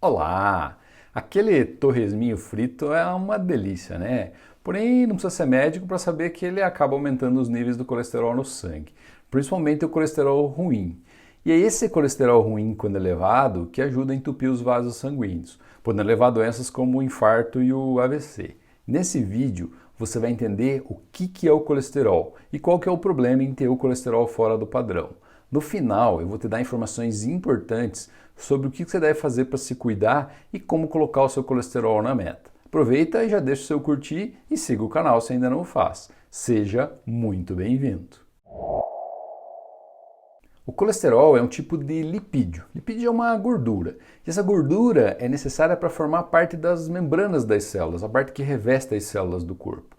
Olá! Aquele torresminho frito é uma delícia, né? Porém, não precisa ser médico para saber que ele acaba aumentando os níveis do colesterol no sangue, principalmente o colesterol ruim. E é esse colesterol ruim, quando elevado, que ajuda a entupir os vasos sanguíneos, podendo levar a doenças como o infarto e o AVC. Nesse vídeo, você vai entender o que é o colesterol e qual que é o problema em ter o colesterol fora do padrão. No final, eu vou te dar informações importantes sobre o que você deve fazer para se cuidar e como colocar o seu colesterol na meta. Aproveita e já deixa o seu curtir e siga o canal se ainda não o faz. Seja muito bem-vindo! O colesterol é um tipo de lipídio. Lipídio é uma gordura. E essa gordura é necessária para formar parte das membranas das células, a parte que reveste as células do corpo.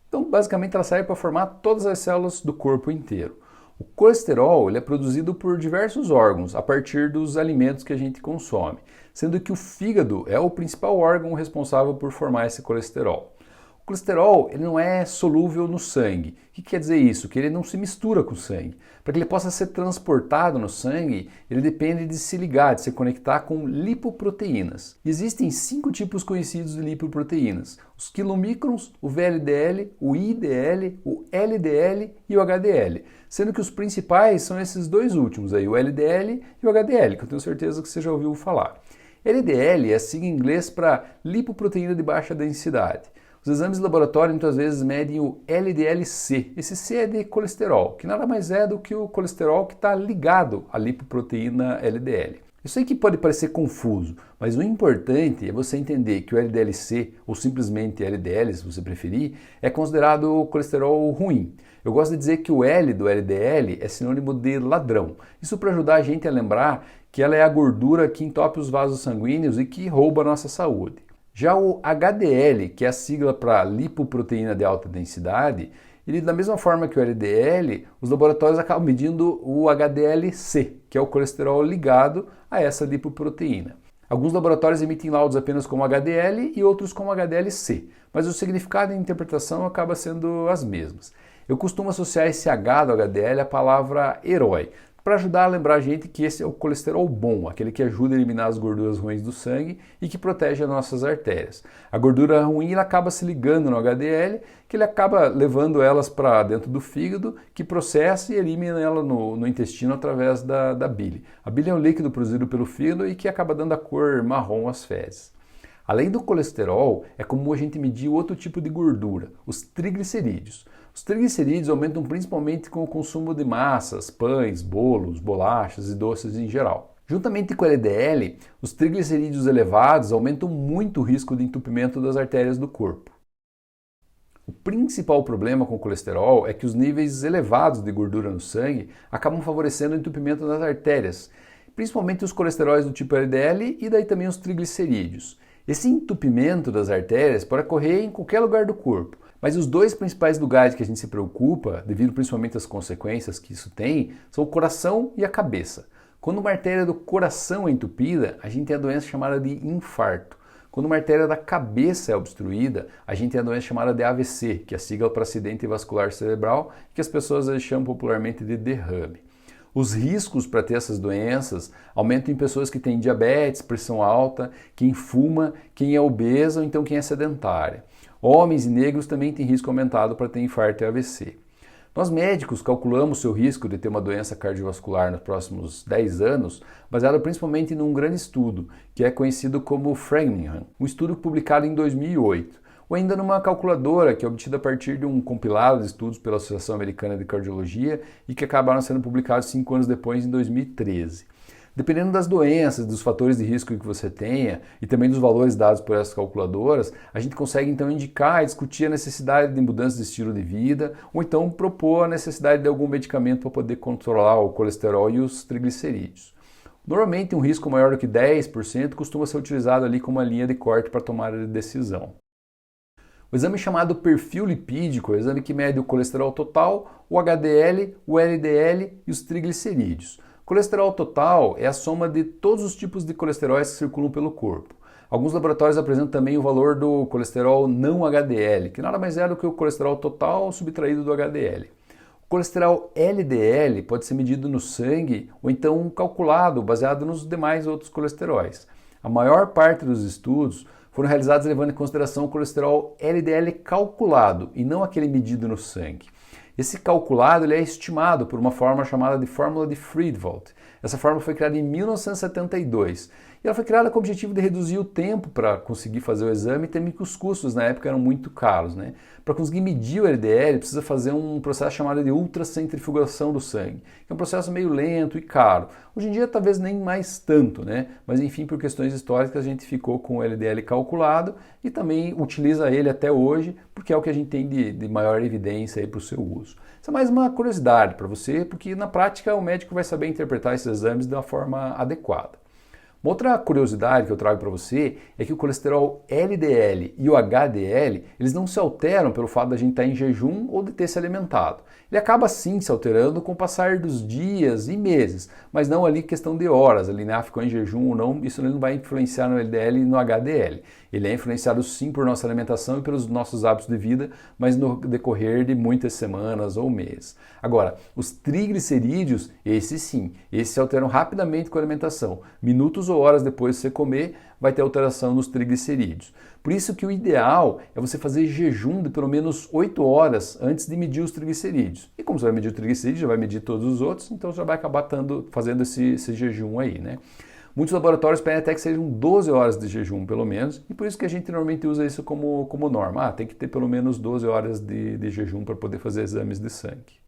Então, basicamente, ela serve para formar todas as células do corpo inteiro. O colesterol ele é produzido por diversos órgãos a partir dos alimentos que a gente consome, sendo que o fígado é o principal órgão responsável por formar esse colesterol. O colesterol ele não é solúvel no sangue. O que quer dizer isso? Que ele não se mistura com o sangue. Para que ele possa ser transportado no sangue, ele depende de se ligar, de se conectar com lipoproteínas. Existem 5 tipos conhecidos de lipoproteínas: os quilomicrons, o VLDL, o IDL, o LDL e o HDL. Sendo que os principais são esses dois últimos aí, o LDL e o HDL, que eu tenho certeza que você já ouviu falar. LDL é a sigla em inglês para lipoproteína de baixa densidade. Os exames de laboratório muitas vezes medem o LDL-C. Esse C é de colesterol, que nada mais é do que o colesterol que está ligado à lipoproteína LDL. Eu sei que pode parecer confuso, mas o importante é você entender que o LDL-C, ou simplesmente LDL, se você preferir, é considerado colesterol ruim. Eu gosto de dizer que o L do LDL é sinônimo de ladrão. Isso para ajudar a gente a lembrar que ela é a gordura que entope os vasos sanguíneos e que rouba a nossa saúde. Já o HDL, que é a sigla para lipoproteína de alta densidade, ele, da mesma forma que o LDL, os laboratórios acabam medindo o HDL-C, que é o colesterol ligado a essa lipoproteína. Alguns laboratórios emitem laudos apenas como HDL e outros como HDL-C, mas o significado e a interpretação acaba sendo as mesmas. Eu costumo associar esse H do HDL à palavra herói, para ajudar a lembrar a gente que esse é o colesterol bom, aquele que ajuda a eliminar as gorduras ruins do sangue e que protege as nossas artérias. A gordura ruim ela acaba se ligando no HDL, que ele acaba levando elas para dentro do fígado, que processa e elimina ela no intestino através da bile. A bile é um líquido produzido pelo fígado e que acaba dando a cor marrom às fezes. Além do colesterol, é comum a gente medir outro tipo de gordura, os triglicerídeos. Os triglicerídeos aumentam principalmente com o consumo de massas, pães, bolos, bolachas e doces em geral. Juntamente com o LDL, os triglicerídeos elevados aumentam muito o risco de entupimento das artérias do corpo. O principal problema com o colesterol é que os níveis elevados de gordura no sangue acabam favorecendo o entupimento das artérias, principalmente os colesteróis do tipo LDL e daí também os triglicerídeos. Esse entupimento das artérias pode ocorrer em qualquer lugar do corpo, mas os dois principais lugares que a gente se preocupa, devido principalmente às consequências que isso tem, são o coração e a cabeça. Quando uma artéria do coração é entupida, a gente tem a doença chamada de infarto. Quando uma artéria da cabeça é obstruída, a gente tem a doença chamada de AVC, que é a sigla para acidente vascular cerebral, que as pessoas chamam popularmente de derrame. Os riscos para ter essas doenças aumentam em pessoas que têm diabetes, pressão alta, quem fuma, quem é obeso ou então quem é sedentária. Homens e negros também têm risco aumentado para ter infarto e AVC. Nós médicos calculamos o seu risco de ter uma doença cardiovascular nos próximos 10 anos, baseado principalmente num grande estudo, que é conhecido como Framingham, um estudo publicado em 2008. Ou ainda numa calculadora que é obtida a partir de um compilado de estudos pela Associação Americana de Cardiologia e que acabaram sendo publicados 5 anos depois, em 2013. Dependendo das doenças, dos fatores de risco que você tenha e também dos valores dados por essas calculadoras, a gente consegue então indicar e discutir a necessidade de mudança de estilo de vida ou então propor a necessidade de algum medicamento para poder controlar o colesterol e os triglicerídeos. Normalmente um risco maior do que 10% costuma ser utilizado ali como uma linha de corte para tomada de decisão. O exame chamado perfil lipídico é o exame que mede o colesterol total, o HDL, o LDL e os triglicerídeos. O colesterol total é a soma de todos os tipos de colesteróis que circulam pelo corpo. Alguns laboratórios apresentam também o valor do colesterol não HDL, que nada mais é do que o colesterol total subtraído do HDL. O colesterol LDL pode ser medido no sangue ou então calculado baseado nos demais outros colesteróis. a maior parte dos estudos foram realizados levando em consideração o colesterol LDL calculado e não aquele medido no sangue. Esse calculado ele é estimado por uma fórmula chamada de fórmula de Friedewald. Essa fórmula foi criada em 1972 e ela foi criada com o objetivo de reduzir o tempo para conseguir fazer o exame, também que os custos na época eram muito caros, né? Para conseguir medir o LDL precisa fazer um processo chamado de ultracentrifugação do sangue, que é um processo meio lento e caro. Hoje em dia talvez nem mais tanto, né? Mas enfim, por questões históricas a gente ficou com o LDL calculado e também utiliza ele até hoje, porque é o que a gente tem de maior evidência para o seu uso. Isso é mais uma curiosidade para você, porque na prática o médico vai saber interpretar esses exames de uma forma adequada. Uma outra curiosidade que eu trago para você é que o colesterol LDL e o HDL, eles não se alteram pelo fato da gente estar em jejum ou de ter se alimentado. Ele acaba sim se alterando com o passar dos dias e meses, mas não ali questão de horas, ali, né? Ficou em jejum ou não, isso não vai influenciar no LDL e no HDL. Ele é influenciado sim por nossa alimentação e pelos nossos hábitos de vida, mas no decorrer de muitas semanas ou meses. Agora, os triglicerídeos, esses sim, esses se alteram rapidamente com a alimentação. Minutos ou horas depois de você comer, vai ter alteração nos triglicerídeos. Por isso que o ideal é você fazer jejum de pelo menos 8 horas antes de medir os triglicerídeos. E como você vai medir o triglicerídeo, já vai medir todos os outros, então você já vai acabar fazendo esse jejum aí, né? Muitos laboratórios pedem até que sejam 12 horas de jejum, pelo menos, e por isso que a gente normalmente usa isso como norma. Tem que ter pelo menos 12 horas de jejum para poder fazer exames de sangue.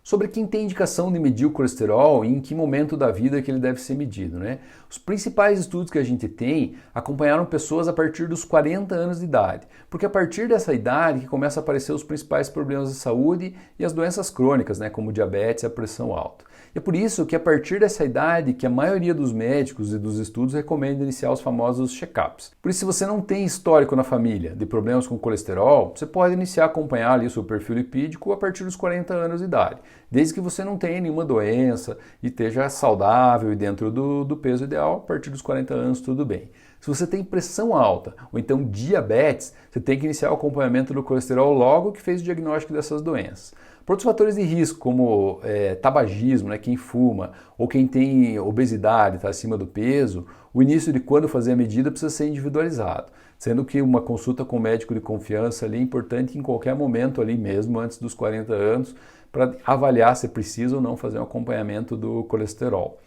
Sobre quem tem indicação de medir o colesterol e em que momento da vida que ele deve ser medido, né? Os principais estudos que a gente tem acompanharam pessoas a partir dos 40 anos de idade, porque a partir dessa idade que começa a aparecer os principais problemas de saúde e as doenças crônicas, né, como diabetes e a pressão alta. E é por isso que a partir dessa idade que a maioria dos médicos e dos estudos recomenda iniciar os famosos check-ups. Por isso, se você não tem histórico na família de problemas com colesterol, você pode iniciar a acompanhar ali o seu perfil lipídico a partir dos 40 anos de idade, desde que você não tenha nenhuma doença e esteja saudável e dentro do peso ideal, a partir dos 40 anos tudo bem. Se você tem pressão alta ou então diabetes, você tem que iniciar o acompanhamento do colesterol logo que fez o diagnóstico dessas doenças. Por outros fatores de risco, como tabagismo, né, quem fuma, ou quem tem obesidade, está acima do peso, o início de quando fazer a medida precisa ser individualizado, sendo que uma consulta com um médico de confiança ali é importante em qualquer momento ali mesmo, antes dos 40 anos, para avaliar se é preciso ou não fazer um acompanhamento do colesterol.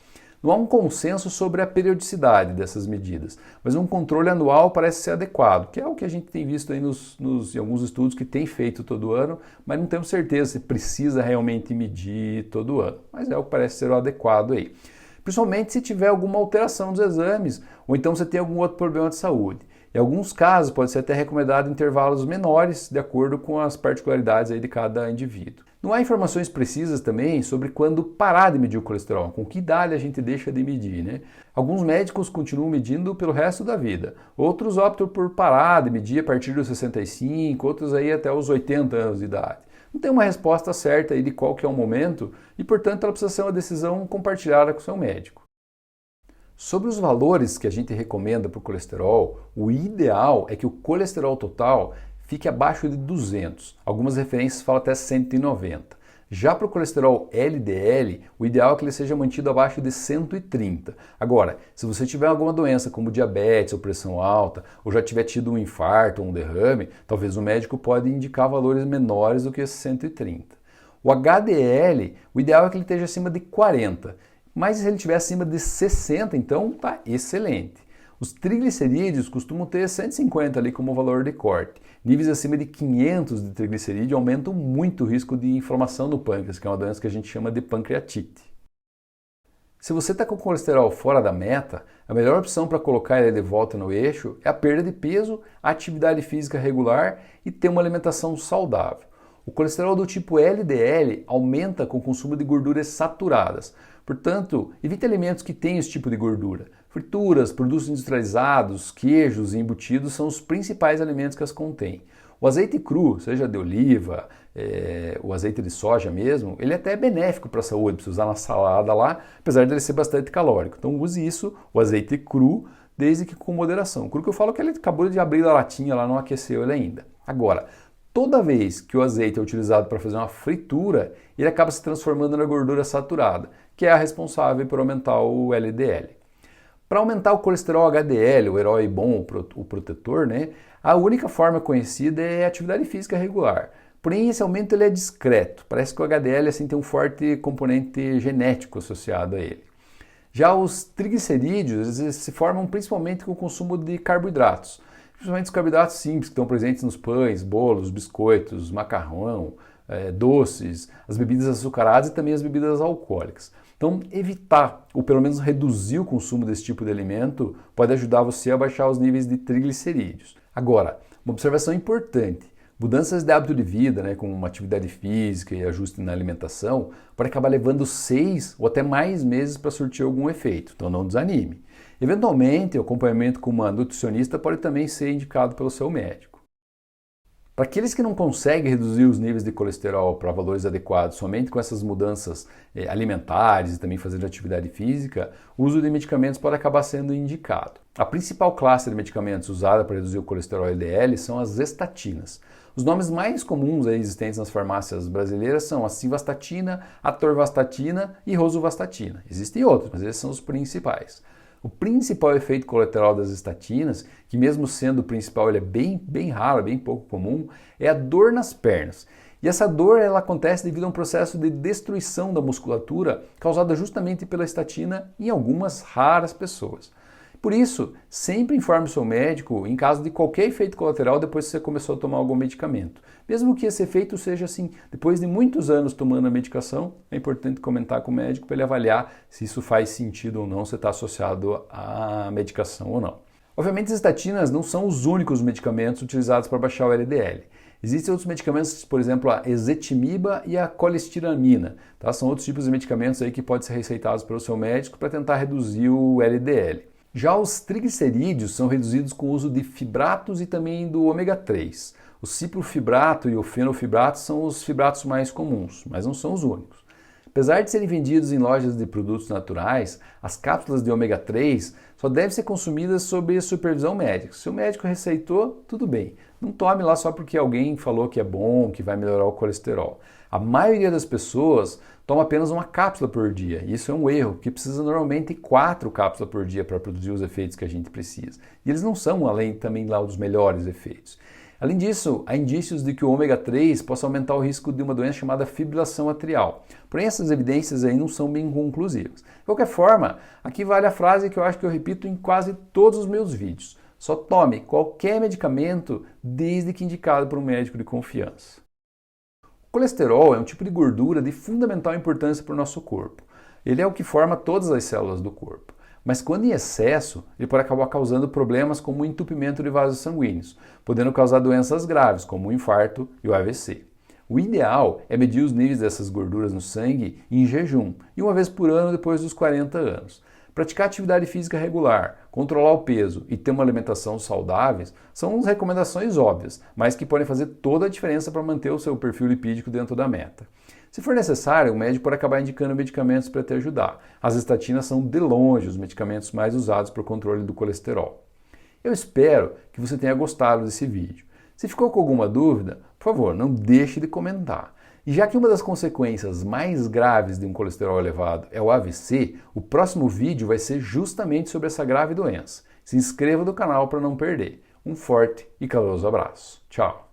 Não há um consenso sobre a periodicidade dessas medidas, mas um controle anual parece ser adequado, que é o que a gente tem visto aí em alguns estudos que tem feito todo ano, mas não temos certeza se precisa realmente medir todo ano, mas é o que parece ser o adequado aí. Principalmente se tiver alguma alteração dos exames, ou então você tem algum outro problema de saúde. Em alguns casos pode ser até recomendado intervalos menores, de acordo com as particularidades aí de cada indivíduo. Não há informações precisas também sobre quando parar de medir o colesterol, com que idade a gente deixa de medir, né? Alguns médicos continuam medindo pelo resto da vida, outros optam por parar de medir a partir dos 65, outros aí até os 80 anos de idade. Não tem uma resposta certa aí de qual que é o momento e, portanto, ela precisa ser uma decisão compartilhada com o seu médico. Sobre os valores que a gente recomenda para o colesterol, o ideal é que o colesterol total fique abaixo de 200. Algumas referências falam até 190. Já para o colesterol LDL, o ideal é que ele seja mantido abaixo de 130. Agora, se você tiver alguma doença como diabetes ou pressão alta, ou já tiver tido um infarto ou um derrame, talvez o médico pode indicar valores menores do que esses 130. O HDL, o ideal é que ele esteja acima de 40. Mas se ele estiver acima de 60, então tá excelente. Os triglicerídeos costumam ter 150 ali como valor de corte. Níveis acima de 500 de triglicerídeo aumentam muito o risco de inflamação no pâncreas, que é uma doença que a gente chama de pancreatite. Se você está com colesterol fora da meta, a melhor opção para colocar ele de volta no eixo é a perda de peso, a atividade física regular e ter uma alimentação saudável. O colesterol do tipo LDL aumenta com o consumo de gorduras saturadas. Portanto, evite alimentos que tenham esse tipo de gordura. Frituras, produtos industrializados, queijos e embutidos são os principais alimentos que as contêm. O azeite cru, seja de oliva, o azeite de soja mesmo, ele até é benéfico para a saúde, para você usar na salada lá, apesar de ele ser bastante calórico. Então use isso, o azeite cru, desde que com moderação. Cru que eu falo que ele acabou de abrir a latinha lá, não aqueceu ele ainda. Agora, toda vez que o azeite é utilizado para fazer uma fritura, ele acaba se transformando na gordura saturada, que é a responsável por aumentar o LDL. Para aumentar o colesterol HDL, o herói bom, o protetor, né, a única forma conhecida é a atividade física regular. Porém, esse aumento ele é discreto. Parece que o HDL assim, tem um forte componente genético associado a ele. Já os triglicerídeos se formam principalmente com o consumo de carboidratos, principalmente os carboidratos simples que estão presentes nos pães, bolos, biscoitos, macarrão, doces, as bebidas açucaradas e também as bebidas alcoólicas. Então, evitar ou pelo menos reduzir o consumo desse tipo de alimento pode ajudar você a baixar os níveis de triglicerídeos. Agora, uma observação importante. Mudanças de hábito de vida, né, como uma atividade física e ajuste na alimentação, pode acabar levando 6 ou até mais meses para surtir algum efeito, então não desanime. Eventualmente, o acompanhamento com uma nutricionista pode também ser indicado pelo seu médico. Para aqueles que não conseguem reduzir os níveis de colesterol para valores adequados somente com essas mudanças alimentares e também fazendo atividade física, o uso de medicamentos pode acabar sendo indicado. A principal classe de medicamentos usada para reduzir o colesterol LDL são as estatinas. Os nomes mais comuns existentes nas farmácias brasileiras são a simvastatina, atorvastatina e rosuvastatina. Existem outros, mas esses são os principais. O principal efeito colateral das estatinas, que mesmo sendo o principal ele é bem raro, bem pouco comum, é a dor nas pernas. E essa dor ela acontece devido a um processo de destruição da musculatura causada justamente pela estatina em algumas raras pessoas. Por isso, sempre informe o seu médico em caso de qualquer efeito colateral depois que você começou a tomar algum medicamento. Mesmo que esse efeito seja assim, depois de muitos anos tomando a medicação, é importante comentar com o médico para ele avaliar se isso faz sentido ou não, se está associado à medicação ou não. Obviamente, as estatinas não são os únicos medicamentos utilizados para baixar o LDL. Existem outros medicamentos, por exemplo, a ezetimiba e a colestiramina. Tá? São outros tipos de medicamentos aí que podem ser receitados pelo seu médico para tentar reduzir o LDL. Já os triglicerídeos são reduzidos com o uso de fibratos e também do ômega 3. O ciprofibrato e o fenofibrato são os fibratos mais comuns, mas não são os únicos. Apesar de serem vendidos em lojas de produtos naturais, as cápsulas de ômega 3 só devem ser consumidas sob supervisão médica. Se o médico receitou, tudo bem. Não tome lá só porque alguém falou que é bom, que vai melhorar o colesterol. A maioria das pessoas toma apenas uma cápsula por dia. E isso é um erro, porque precisa normalmente de 4 cápsulas por dia para produzir os efeitos que a gente precisa. E eles não são, além também lá, dos melhores efeitos. Além disso, há indícios de que o ômega 3 possa aumentar o risco de uma doença chamada fibrilação atrial. Porém, essas evidências aí não são bem conclusivas. De qualquer forma, aqui vale a frase que eu acho que eu repito em quase todos os meus vídeos. Só tome qualquer medicamento desde que indicado por um médico de confiança. O colesterol é um tipo de gordura de fundamental importância para o nosso corpo. Ele é o que forma todas as células do corpo. Mas quando em excesso, ele pode acabar causando problemas como o entupimento de vasos sanguíneos, podendo causar doenças graves, como o infarto e o AVC. O ideal é medir os níveis dessas gorduras no sangue em jejum, e uma vez por ano depois dos 40 anos. Praticar atividade física regular, controlar o peso e ter uma alimentação saudável são recomendações óbvias, mas que podem fazer toda a diferença para manter o seu perfil lipídico dentro da meta. Se for necessário, o médico pode acabar indicando medicamentos para te ajudar. As estatinas são, de longe, os medicamentos mais usados para o controle do colesterol. Eu espero que você tenha gostado desse vídeo. Se ficou com alguma dúvida, por favor, não deixe de comentar. E já que uma das consequências mais graves de um colesterol elevado é o AVC, o próximo vídeo vai ser justamente sobre essa grave doença. Se inscreva no canal para não perder. Um forte e caloroso abraço. Tchau!